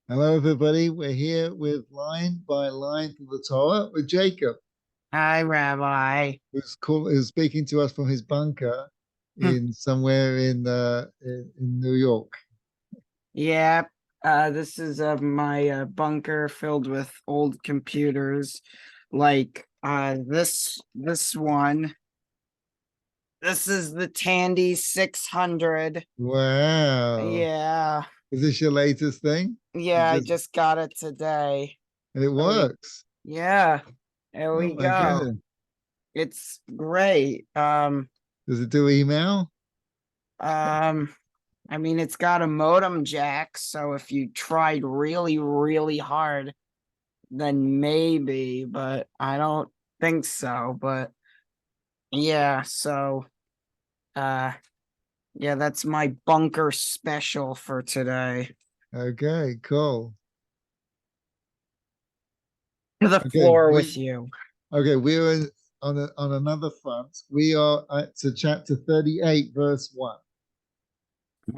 Hello, everybody. We're here with line by line from the Torah with Jacob, Hi, Rabbi. who's speaking to us from his bunker in somewhere in New York. Yeah, this is my bunker filled with old computers, like this one. This is the Tandy 600. Wow. Yeah, Is this your latest thing? yeah, You I just just got it today. it Let me, works. yeah, there Oh we my go. goodness. It's great. Does it do email? Um, I mean, it's got a modem jack, so if you tried really, really hard, then maybe, but I don't think so. But yeah, so uh yeah, that's my bunker special for today. Okay, cool. To the Okay, floor with you. we're on another front. We are at to chapter 38, verse 1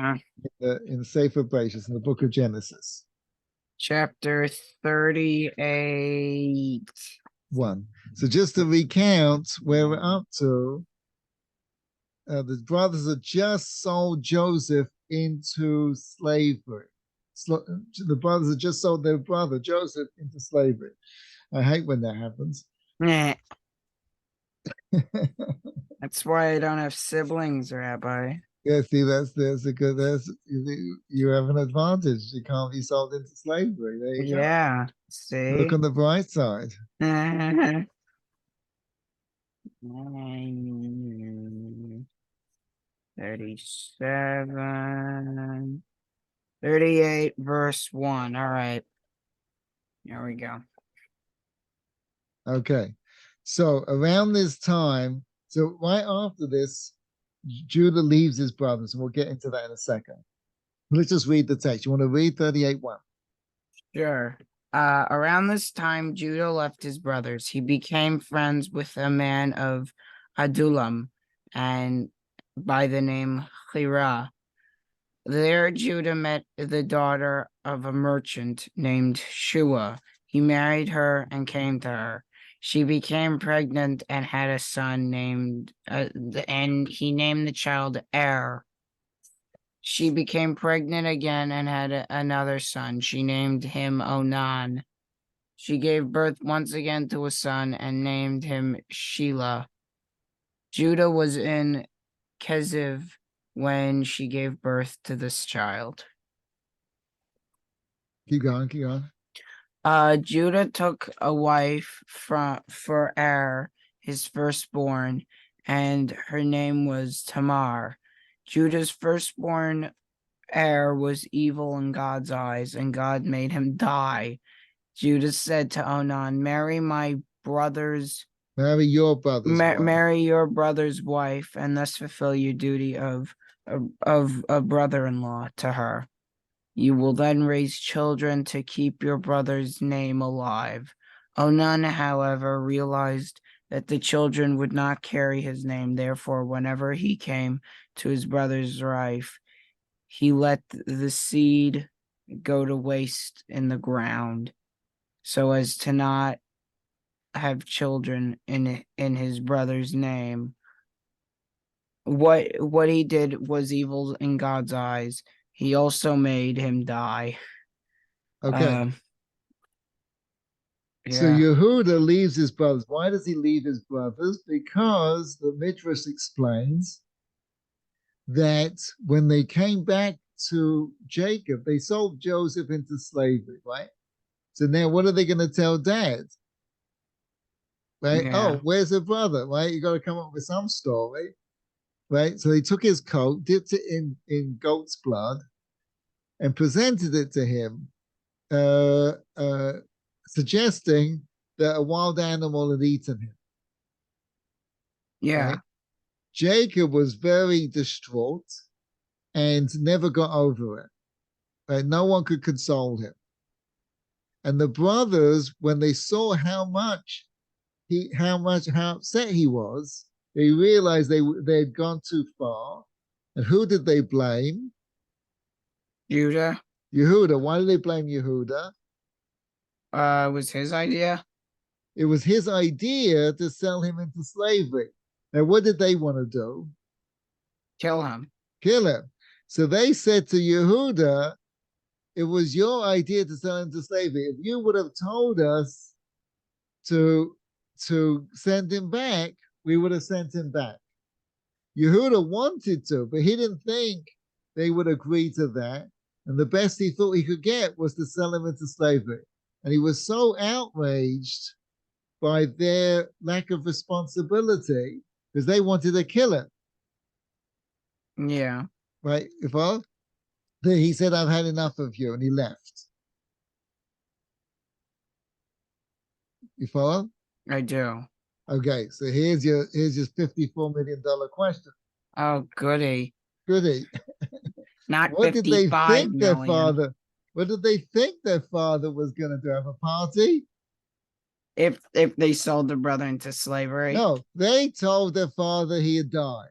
Uh, in the Sefer Bereshit in the book of Genesis. Chapter 38. One. So just to recount where we're up to, the brothers had just sold Joseph into slavery. The brothers had just sold their brother Joseph into slavery. I hate when that happens. Nah, that's why I don't have siblings, Rabbi. Yeah, see, that's a good. You have an advantage. You can't be sold into slavery. There you go. Yeah, Look see? on the bright side. 37. 38 verse 1. All right. Here we go. Okay, so around this time, so right after this, Judah leaves his brothers, and we'll get into that in a second. Let's just read the text. You want to read 38 1? Sure. Around this time, Judah left his brothers. He became friends with a man of Adullam and by the name Hirah. There, Judah met the daughter of a merchant named Shua. He married her and came to her. She became pregnant and had a son and he named the child Er. She became pregnant again and had another son. She named him Onan. She gave birth once again to a son and named him Shelah. Judah was in Chezib when she gave birth to this child. Keep going, keep going. Judah took a wife for Er, his firstborn, and her name was Tamar. Judah's firstborn Er was evil in God's eyes, and God made him die. Judah said to Onan, Marry your brother's wife. marry your brother's wife, and thus fulfill your duty of a brother-in-law to her. You will then raise children to keep your brother's name alive. Onan, however, realized that the children would not carry his name. Therefore, whenever he came to his brother's wife, he let the seed go to waste in the ground so as to not have children in his brother's name. What he did was evil in God's eyes. He also made him die. Okay. Um, So yeah, Yehuda leaves his brothers. Why does he leave his brothers? Because the Midrash explains that when they came back to Jacob, they sold Joseph into slavery, right? So now what are they going to tell dad? Right? yeah, Oh, where's the brother? Right? You got to come up with some story, right? So they took his coat, dipped it in goat's blood, and presented it to him, uh, uh, suggesting that a wild animal had eaten him. yeah, Right? Jacob was very distraught and never got over it. Right? No one could console him. And the brothers, when they saw how upset he was, they realized they had gone too far. And who did they blame? Judah. Yehuda. Why did they blame Yehuda? It was his idea. It was his idea to sell him into slavery. Now, what did they want to do? Kill him. Kill him. So they said to Yehuda, it was your idea to sell him to slavery. If you would have told us to send him back, we would have sent him back. Yehuda wanted to, but he didn't think they would agree to that. And the best he thought he could get was to sell him into slavery. And he was so outraged by their lack of responsibility because they wanted to kill him. Yeah. Right? If I, he said, I've had enough of you, and he left. You follow? I do. Okay, so here's your $54 million question. Oh, goody. Goody. Not What did they 55 think their million. father? What did they think their father was going to do? Have a party? If they sold the brother into slavery? No, they told their father he had died.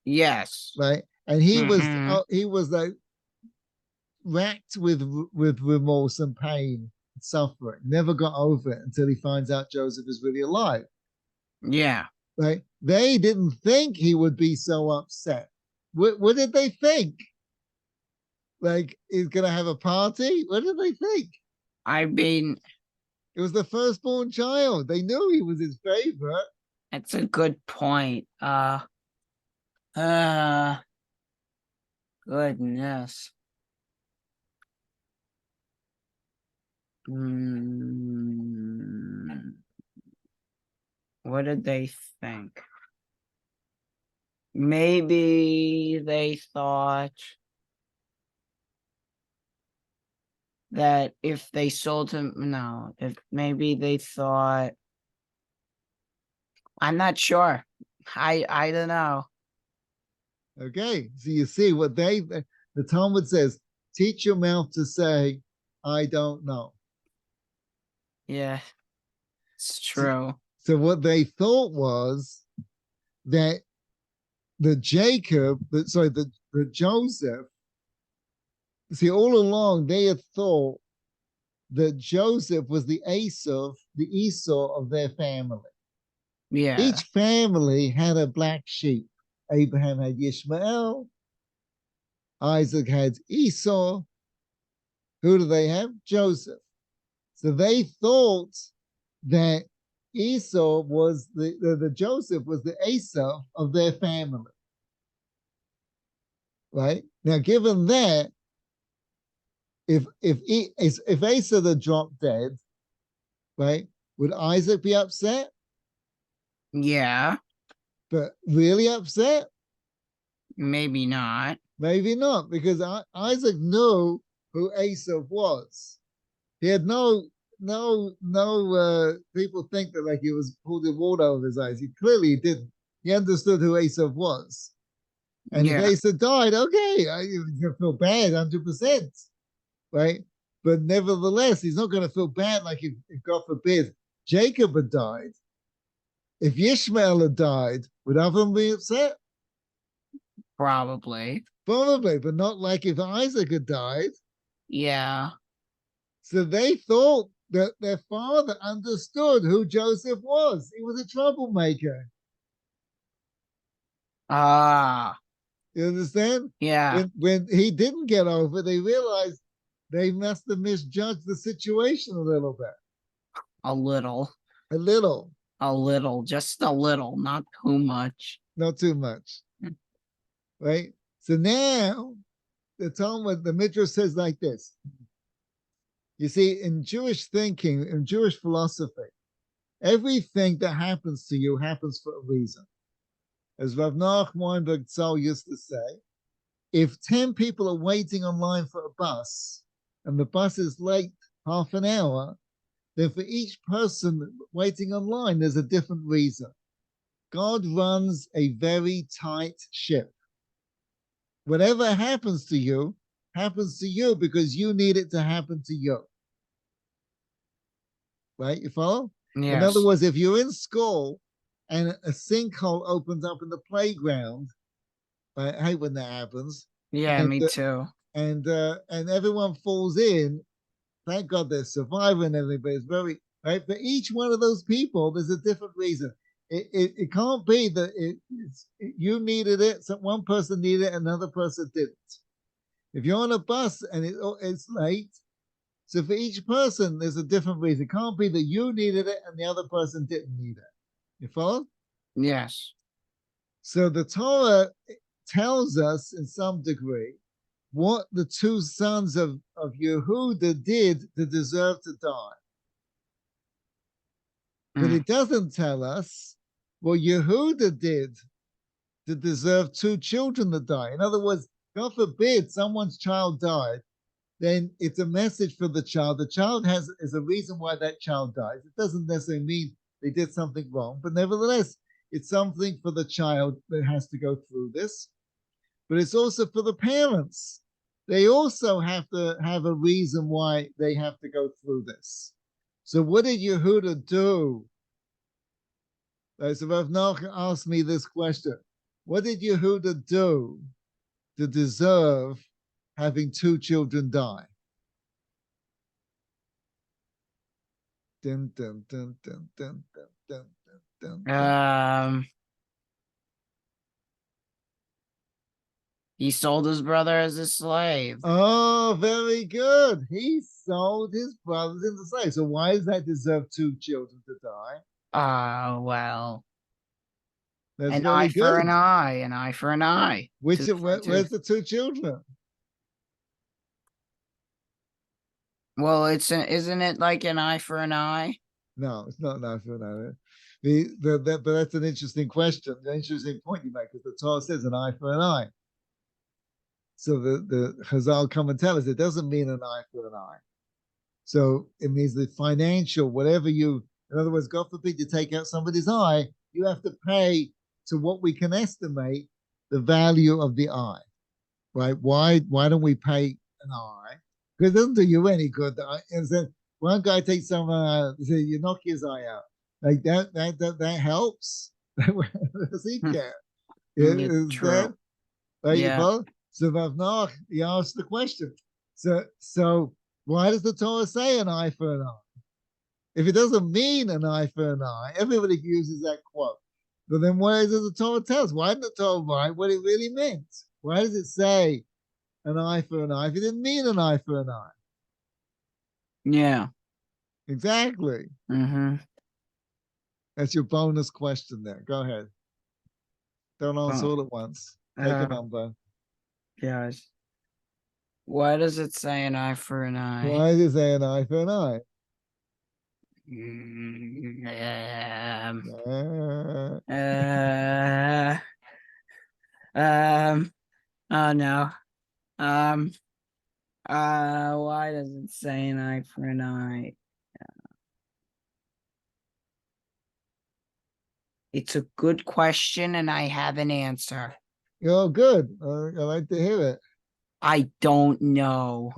Yes. Right, and he was like racked with remorse and pain, and suffering. Never got over it until he finds out Joseph is really alive. Yeah. Right, they didn't think he would be so upset. What did they think? Like he's gonna have a party? What did they think? I mean, it was the firstborn child. They knew he was his favorite. That's a good point. Goodness. What did they think? Maybe they thought that if they sold him, no, if maybe they thought, I'm not sure. I don't know. Okay, so you see what the Talmud says, teach your mouth to say, I don't know. Yeah, it's true. So what they thought was that the Joseph, see, all along they had thought that Joseph was the Esau of their family. Yeah. Each family had a black sheep. Abraham had Ishmael. Isaac had Esau. Who do they have? Joseph. So they thought that Esau was the Joseph was the Esau of their family. Right? Now, given that, if Esau had dropped dead, right, would Isaac be upset? Yeah. But really upset? Maybe not. Maybe not, because Isaac knew who Esau was. He had no people think that like he was pulled the water over his eyes. He clearly didn't. He understood who Esau was. And if Esau died, okay, he's gonna feel bad 100%. Right? But nevertheless, he's not gonna feel bad like if God forbid Jacob had died. If Ishmael had died, would Avram be upset? Probably, but not like if Isaac had died. Yeah. So they thought that their father understood who Joseph was. He was a troublemaker. You understand? Yeah. When he didn't get over, they realized they must have misjudged the situation a little bit. A little. A little. A little. Just a little. Not too much. Not too much. Right? So now the Talmud, the Midrash says like this. You see, in Jewish thinking, in Jewish philosophy, everything that happens to you happens for a reason. As Rav Noach Weinberg Tzal used to say, if 10 people are waiting online for a bus and the bus is late half an hour, then for each person waiting online, there's a different reason. God runs a very tight ship. Whatever happens to you because you need it to happen to you. Right? You follow? Yes. In other words, if you're in school and a sinkhole opens up in the playground, right? I hate when that happens. Yeah, me too. and everyone falls in. Thank God they're surviving and everything, but it's very right. For each one of those people, there's a different reason. It can't be that you needed it, so one person needed it, another person didn't. If you're on a bus and it's late, so for each person, there's a different reason. It can't be that you needed it and the other person didn't need it. You follow? Yes. So the Torah tells us in some degree what the two sons of Yehuda did to deserve to die. But it doesn't tell us what Yehuda did to deserve two children to die. In other words, God forbid someone's child died, then it's a message for the child. The child is a reason why that child dies. It doesn't necessarily mean they did something wrong, but nevertheless, it's something for the child that has to go through this. But it's also for the parents. They also have to have a reason why they have to go through this. So what did Yehuda do? So Rav Nachman asked me this question. What did Yehuda do to deserve having two children die? Dun, dun, dun, dun, dun, dun, dun, dun, dun. He sold his brother as a slave. Oh, very good. He sold his brothers into slaves. So why does that deserve two children to die? Well, That's an very eye good. for an eye, an eye for an eye. Where's the two children? Well, isn't it like an eye for an eye? No, it's not an eye for an eye. But that's an interesting question, an interesting point you make, because the Torah says an eye for an eye. So the Chazal come and tell us it doesn't mean an eye for an eye. So it means the financial, whatever in other words, God forbid you take out somebody's eye, you have to pay to what we can estimate the value of the eye, right? Why don't we pay an eye? Because it doesn't do you any good. One guy takes someone out, you knock his eye out. Like that helps. Does he care? Is true. that right? Yeah. So Rav Nachman, he asked the question. So why does the Torah say an eye for an eye? If it doesn't mean an eye for an eye, everybody uses that quote. But then why does the Torah tell us? Why didn't the Torah write what it really meant? Why does it say an eye for an eye if it didn't mean an eye for an eye? Yeah. Exactly. Mm-hmm. That's your bonus question there. Go ahead. Don't answer all at once. Take a number. Yes. Why does it say an eye for an eye? Why does it say an eye for an eye? Oh no. Why does it say an eye for an eye? It's a good question, and I have an answer. Oh, good. I like to hear it. I don't know.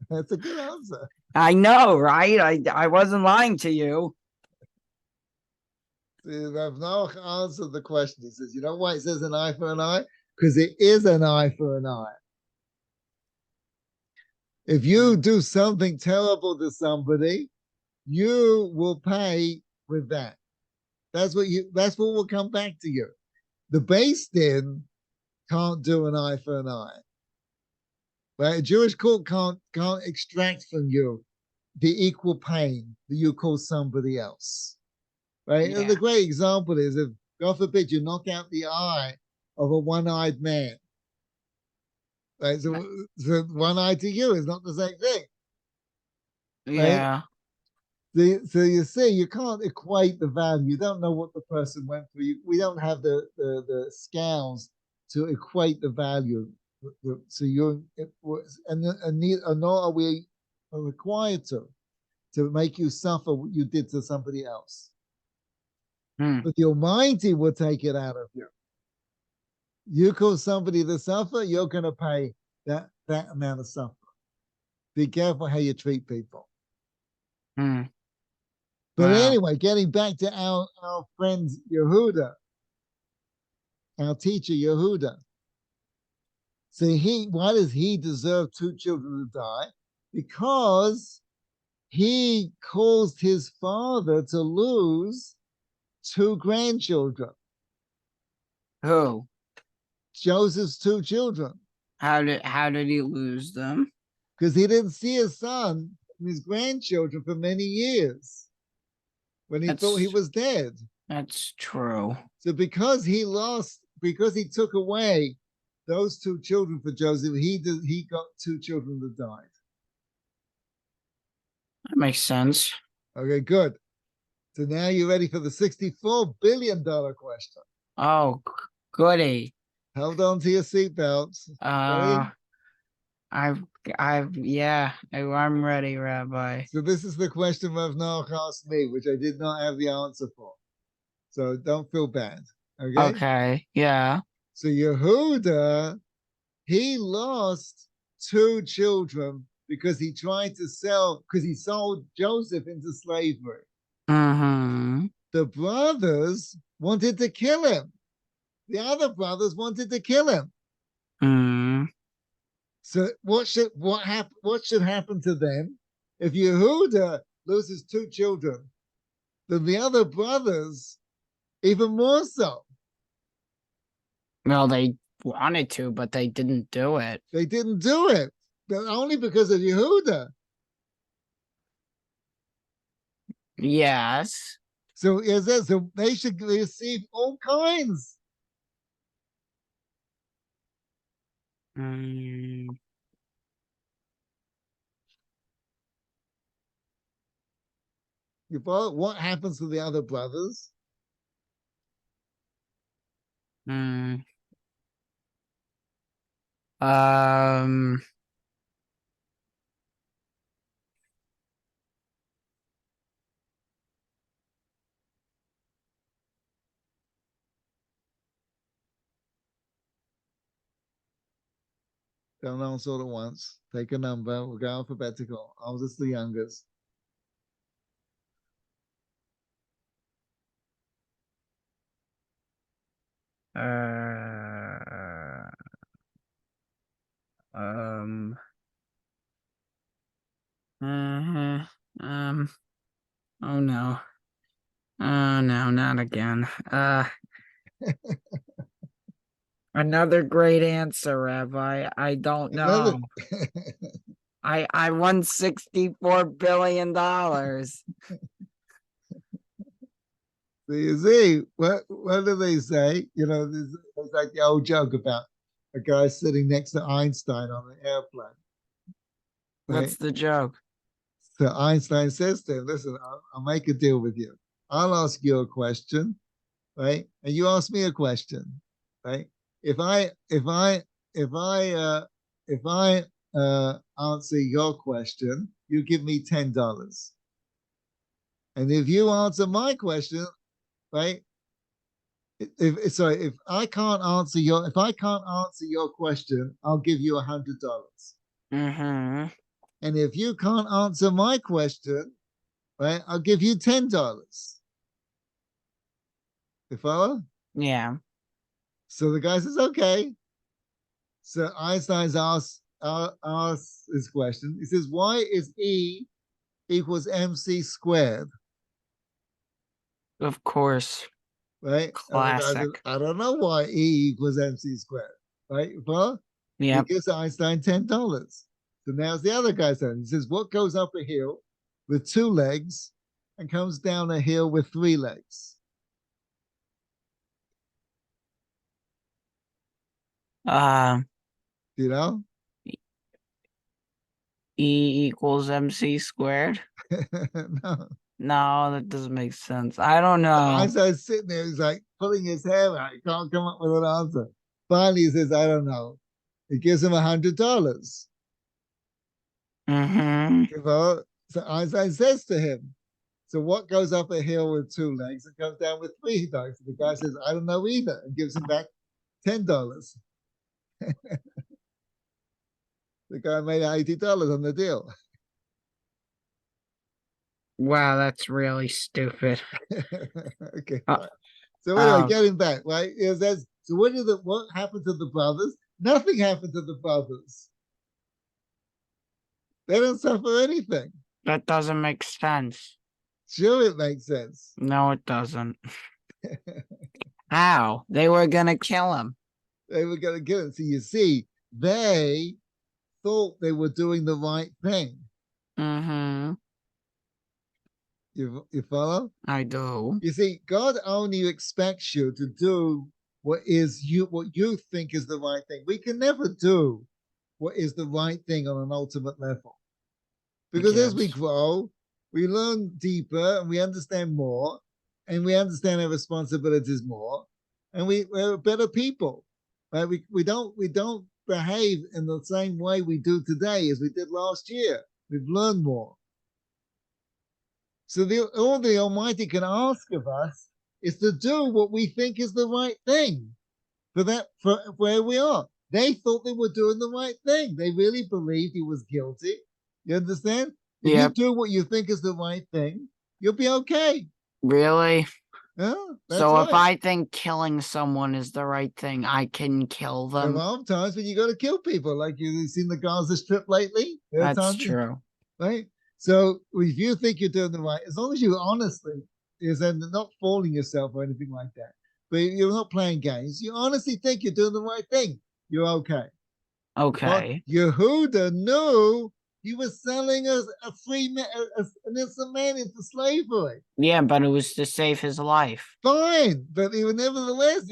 That's a good answer. I know, right? I wasn't lying to you. Rav Nachman answered the question. He says, you know why it says an eye for an eye? Because it is an eye for an eye. If you do something terrible to somebody, you will pay with that. That's what will come back to you. The Beis Din can't do an eye for an eye. Right? A Jewish court can't extract from you the equal pain that you cause somebody else. Right? Yeah. And the great example is if, God forbid, you knock out the eye of a one-eyed man. Right? So one eye to you is not the same thing. Yeah. Right? So you see, you can't equate the value. You don't know what the person went through. We don't have the scales to equate the value. So nor are we required to make you suffer what you did to somebody else. But the Almighty will take it out of you. You cause somebody to suffer, you're going to pay that amount of suffering. Be careful how you treat people. But anyway, getting back to our friend Yehuda, our teacher Yehuda. So why does he deserve two children to die? Because he caused his father to lose two grandchildren, Who? Joseph's two children, How did he lose them? because he didn't see his son and his grandchildren for many years when he thought he was dead. That's true. So because he took away those two children for Joseph, he got two children that died. That makes sense. Okay, good. So now you're ready for the $64 billion question. Oh, goody. Hold on to your seatbelts. Ready? I'm ready, Rabbi. So this is the question Rav Noach asked me, which I did not have the answer for. So don't feel bad. Okay? Okay, yeah. So Yehuda, he lost two children because he sold Joseph into slavery. Mm-hmm. The brothers wanted to kill him. The other brothers wanted to kill him. Mm. So what should happen to them if Yehuda loses two children? Then the other brothers even more so. Well, they wanted to, but they didn't do it. They didn't do it, but only because of Yehuda. Yes. So they should receive all kinds. Mm. You follow? What happens to the other brothers? Mm. Um. Don't answer all at once. Take a number. We'll go alphabetical. Oldest to youngest. Um. Uh, oh no. Oh no, not again. Another great answer, Rabbi. I don't Another. know. I won $64 billion. So you see, what do they say? There's like the old joke about a guy sitting next to Einstein on an airplane. Right? What's the joke? So Einstein says to him, listen, I'll make a deal with you. I'll ask you a question, right? And you ask me a question, right? If I answer your question, you give me $10. And if you answer my question, right? If I can't answer your question, I'll give you $100. Mm-hmm. And if you can't answer my question, right, I'll give you $10. You follow? Yeah. So the guy says, okay. So Einstein's asks his question. He says, why is E equals MC squared? Of course. Right? And the guy says, Classic. I don't know why E equals MC squared. Right? Well, Yeah. he gives Einstein $10. So now's the other guy's turn. He says, what goes up a hill with two legs and comes down a hill with three legs? You know? E equals MC squared. No. No, that doesn't make sense. I don't know. Einstein's sitting there, he's like pulling his hair out. He can't come up with an answer. Finally, he says, I don't know. He gives him $100. Mm-hmm. So Einstein says to him, so what goes up a hill with two legs and comes down with three legs? The guy says, I don't know either, and gives him back $10. The guy made $80 on the deal. Wow, that's really stupid. Okay. So anyway, Oh. getting back, right? So what happened to the brothers? Nothing happened to the brothers. They don't suffer anything. That doesn't make sense. Sure, it makes sense. No, it doesn't. How? They were gonna kill him. They were going to kill it. So you see, they thought they were doing the right thing. Mm-hmm. You follow? I do. You see, God only expects you to do what you think is the right thing. We can never do what is the right thing on an ultimate level. Because as we Yes. grow, we learn deeper and we understand more, and we understand our responsibilities more, and we're better people. Right? We don't behave in the same way we do today as we did last year. We've learned more. So all the Almighty can ask of us is to do what we think is the right thing for where we are. They thought they were doing the right thing. They really believed he was guilty. You understand? If you Yep. do what you think is the right thing, you'll be okay. Really? Yeah, that's So right. if I think killing someone is the right thing, I can kill There them. are times when you got to kill people, like you've seen the Gaza Strip lately. That's true. Right? So if you think you're doing the right, as long as you honestly is not fooling yourself or anything like that, but you're not playing games, you honestly think you're doing the right thing, you're okay. Okay. Yehuda knew he was selling an innocent man into slavery. Yeah, but it was to save his life. Fine, but nevertheless,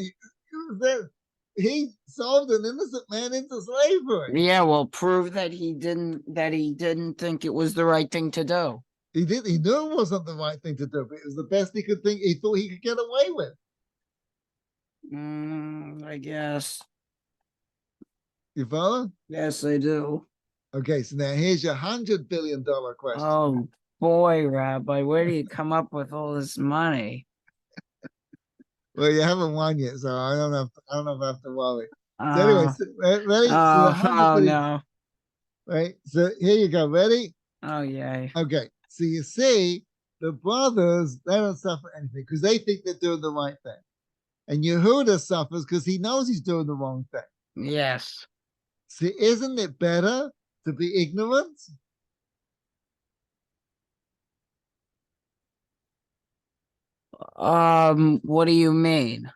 he sold an innocent man into slavery. Yeah, well, prove that he didn't think it was the right thing to do. He did. He knew it wasn't the right thing to do, but it was the best he could think. He thought he could get away with. I guess. You follow? Yes, I do. Okay, so now here's your $100 billion question. Oh boy, Rabbi, where do you come up with all this money? Well, you haven't won yet, so I don't know if I have to worry. So anyway, ready? Oh no. Right. So here you go. Ready? Oh yay. Okay. So you see, the brothers, they don't suffer anything because they think they're doing the right thing. And Yehuda suffers because he knows he's doing the wrong thing. Yes. See, isn't it better to be ignorant? What do you mean?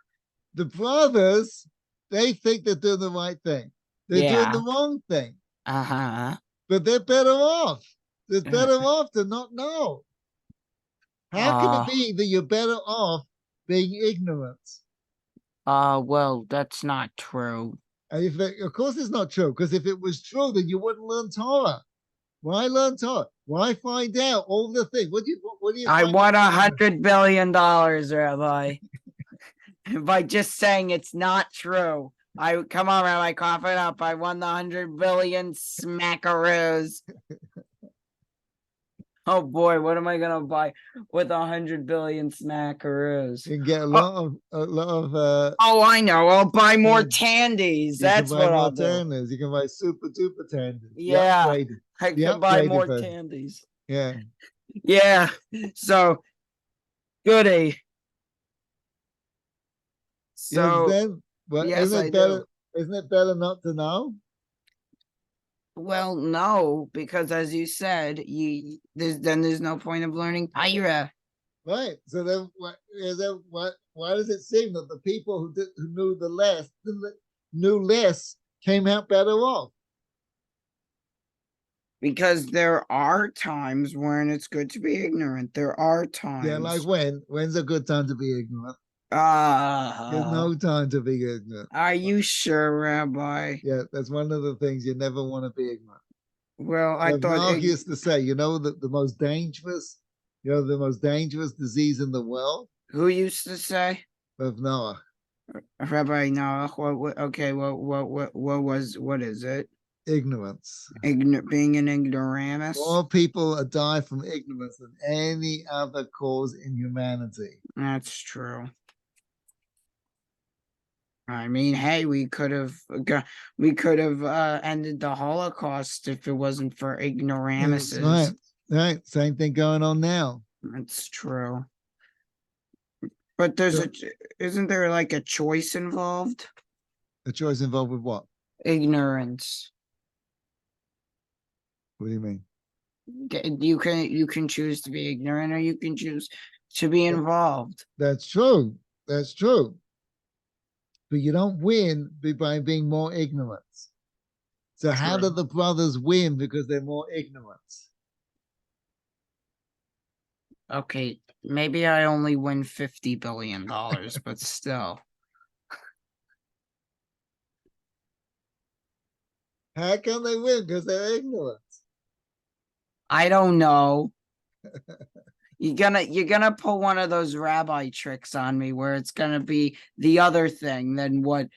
The brothers, they think they're doing the right thing. They're doing the wrong thing. Uh-huh. But they're better off. They're better off to not know. How can it be that you're better off being ignorant? Well, that's not true. And of course it's not true, because if it was true, then you wouldn't learn Torah. Why learn Torah? Why find out all the things? What do you I find won out? $100 billion, Rabbi. By just saying it's not true. Come on, Rabbi, cough it up. I won the 100 billion smackaroos. Oh boy, what am I gonna buy with 100 billion smackaroos? You can get a lot of Oh, I know. I'll buy more tandies. That's what I'll do. Tanders. You can buy super duper tanders. Yeah, I can buy more tandies. Yeah. Yeah. So goody. So then, well, yes, isn't it better? Isn't it better not to know? Well, no, because as you said, there's no point of learning Hirah. Right. So then, why does it seem that the people who knew less came out better off? Because there are times when it's good to be ignorant. There are times. Yeah, like when? When's a good time to be ignorant? There's no time to be ignorant. Are you sure, Rabbi? Yeah, that's one of the things you never want to be ignorant. Well, I thought Mark used to say, the most dangerous, the most dangerous disease in the world. Who used to say? Of Noah. Rabbi Noah. What is it? Ignorance. Being an ignoramus. More people die from ignorance than any other cause in humanity. That's true. I mean, hey, we could have ended the Holocaust if it wasn't for ignoramuses. Right, right. Same thing going on now. That's true. But isn't there like a choice involved? A choice involved with what? Ignorance. What do you mean? You can choose to be ignorant, or you can choose to be involved. That's true. That's true. But you don't win by being more ignorant. So how True. do the brothers win? Because they're more ignorant. Okay, maybe I only win $50 billion, but still. How can they win? Because they're ignorant. I don't know. You're gonna pull one of those rabbi tricks on me where it's gonna be the other thing than what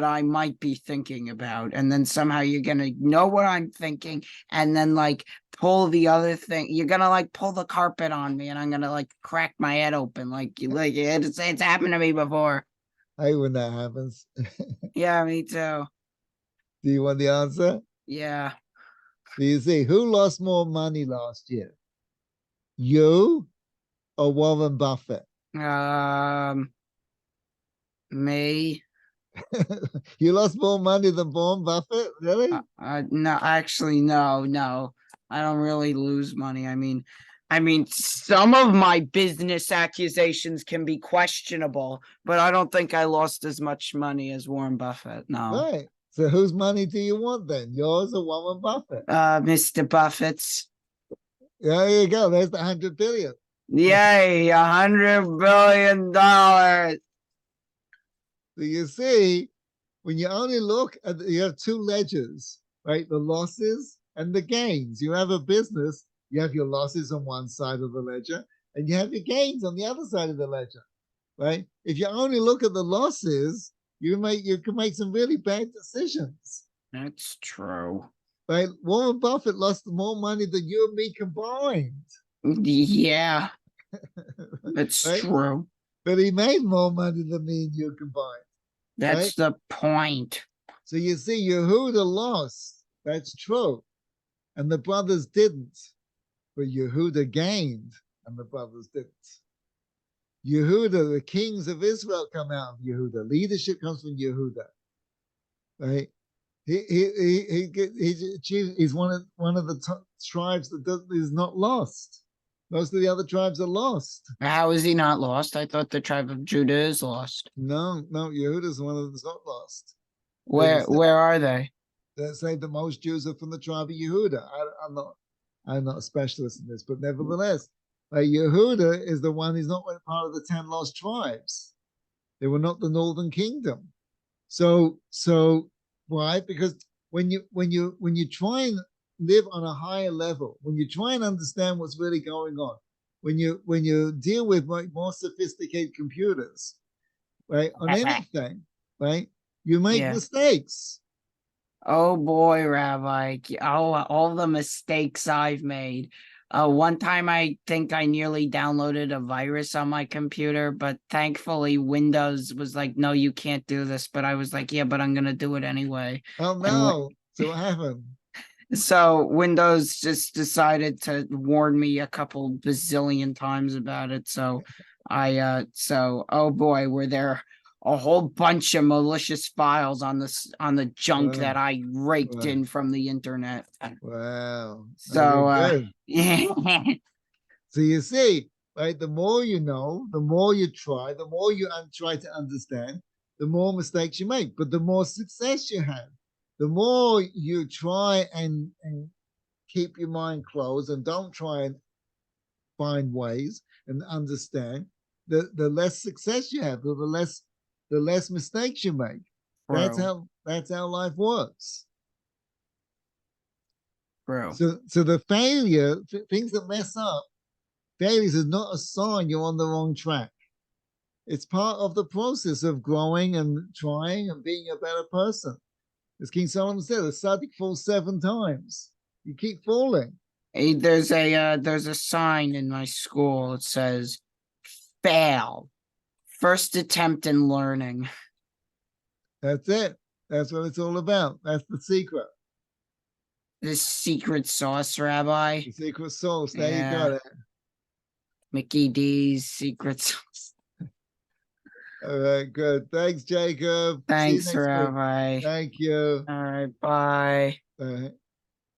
I might be thinking about, and then somehow you're gonna know what I'm thinking, and then like pull the other thing. You're gonna like pull the carpet on me, and I'm gonna like crack my head open like it's happened to me before. I hate when that happens. Yeah, me too. Do you want the answer? Yeah. Do you see who lost more money last year? You or Warren Buffett? Me. You lost more money than Warren Buffett? Really? No, actually, no. I don't really lose money. I mean, some of my business accusations can be questionable, but I don't think I lost as much money as Warren Buffett. No. Right. So whose money do you want then? Yours or Warren Buffett? Mr. Buffett's. There you go. There's the 100 billion. Yay, $100 billion. So you see, when you only look at, you have two ledgers, right? The losses and the gains. You have a business, you have your losses on one side of the ledger, and you have your gains on the other side of the ledger, right? If you only look at the losses, you can make some really bad decisions. That's true. Right? Warren Buffett lost more money than you and me combined. Yeah, that's right? true. But he made more money than me and you combined. That's right? the point. So you see, Yehuda lost. That's true. And the brothers didn't. But Yehuda gained, and the brothers didn't. Yehuda, the kings of Israel come out of Yehuda. Leadership comes from Yehuda. Right? He's one of the tribes that is not lost. Most of the other tribes are lost. How is he not lost? I thought the tribe of Judah is lost. No, Yehuda is one of them that's not lost. Where are they? They say the most Jews are from the tribe of Yehuda. I'm not a specialist in this, but nevertheless, Yehuda is the one who's not part of the 10 lost tribes. They were not the northern kingdom. So why? Because when you try and live on a higher level, when you try and understand what's really going on, when you deal with more sophisticated computers, right, on anything, right, you make mistakes. Oh boy, Rabbi, all the mistakes I've made. One time I think I nearly downloaded a virus on my computer, but thankfully Windows was like, no, you can't do this. But I was like, yeah, but I'm gonna do it anyway. Oh no. So what happened? So Windows just decided to warn me a couple bazillion times about it. So oh boy, were there a whole bunch of malicious files on the junk that I raked in from the internet. Wow. So yeah. So you see, right? The more you know, the more you try, the more you try to understand, the more mistakes you make. But the more success you have, the more you try and keep your mind closed and don't try and find ways and understand, the less success you have, the less mistakes you make. That's how life works. Bro. So the failure, things that mess up, failures is not a sign you're on the wrong track. It's part of the process of growing and trying and being a better person. As King Solomon said, a tzaddik falls 7 times. You keep falling. Hey, there's a sign in my school. It says, "Fail, first attempt in learning." That's it. That's what it's all about. That's the secret. The secret sauce, Rabbi. The secret sauce. There you got it. Mickey D's secret sauce. All right, good. Thanks, Jacob. See you Thanks, next week. Rabbi. Thank you. All right, bye. All right.